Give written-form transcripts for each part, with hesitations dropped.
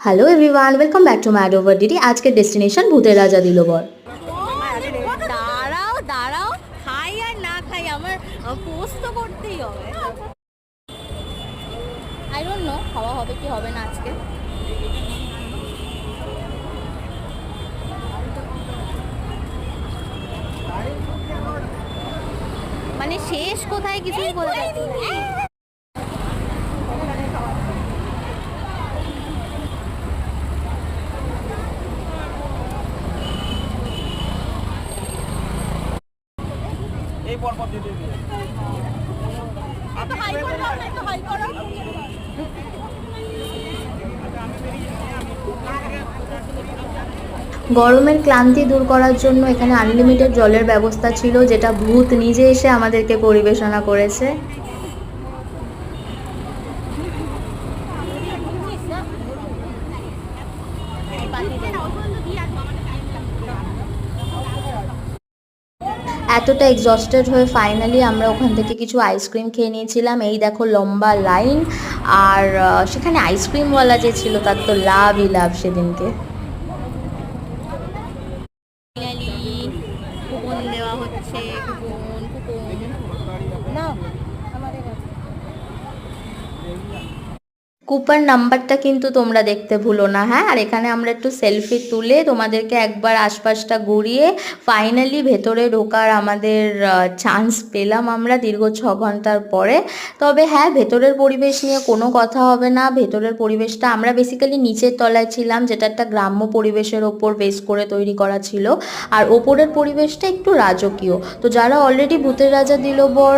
Hello everyone, welcome back to mad over DD. আজকের destination ভূতের রাজা দিলবর। দাঁড়াও দাঁড়াও, খাই আর না খাই আমার পোস্ট তো করতেই হবে। আই ডোন্ট নো খাওয়া হবে কি হবে না আজকে। মানে শেষ কোথায় কিছুই বলতে পারছি না। এই পরপর দিতে দিও। একটু হাই করে দাও না, একটু হাই করো। গরমের ক্লান্তি দূর করার জন্য এখানে আনলিমিটেড জলের ব্যবস্থা ছিল, যেটা ভূত নিজে এসে আমাদেরকে পরিবেশনা করেছে। এতটা এক্সস্টেড হয়ে ফাইনালি আমরা ওখান থেকে কিছু আইসক্রিম খেয়ে নিয়েছিলাম। এই দেখো লম্বা লাইন, আর সেখানে আইসক্রিমওয়ালা যে ছিল তার তো লাভই লাভ সেদিনকে। কুপন দেওয়া হচ্ছে, কুপন কুপন না আমাদের কুপন নাম্বারটা কিন্তু তোমরা দেখতে ভুলো না, হ্যাঁ। আর এখানে আমরা একটু সেলফি তুলে তোমাদেরকে একবার আশপাশটা ঘুরিয়ে ফাইনালি ভেতরে ঢোকার আমাদের চান্স পেলাম আমরা দীর্ঘ 6 ঘন্টার পরে। তবে হ্যাঁ, ভেতরের পরিবেশ নিয়ে কোনো কথা হবে না। ভেতরের পরিবেশটা, আমরা বেসিক্যালি নিচের তলায় ছিলাম, যেটা একটা গ্রাম্য পরিবেশের ওপর বেস করে তৈরি করা ছিল। আর ওপরের পরিবেশটা একটু রাজকীয়। তো যারা অলরেডি ভূতের রাজা দিলবর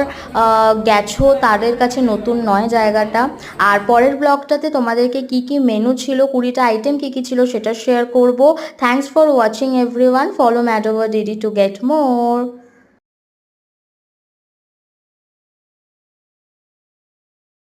গেছো, তাদের কাছে নতুন নয় জায়গাটা। আর পরের ব্লগটাতে তোমাদেরকে কি কি মেনু ছিল, 20টা আইটেম কি কি ছিল সেটা শেয়ার করব। Thanks for watching everyone. Follow mad over DD to get more.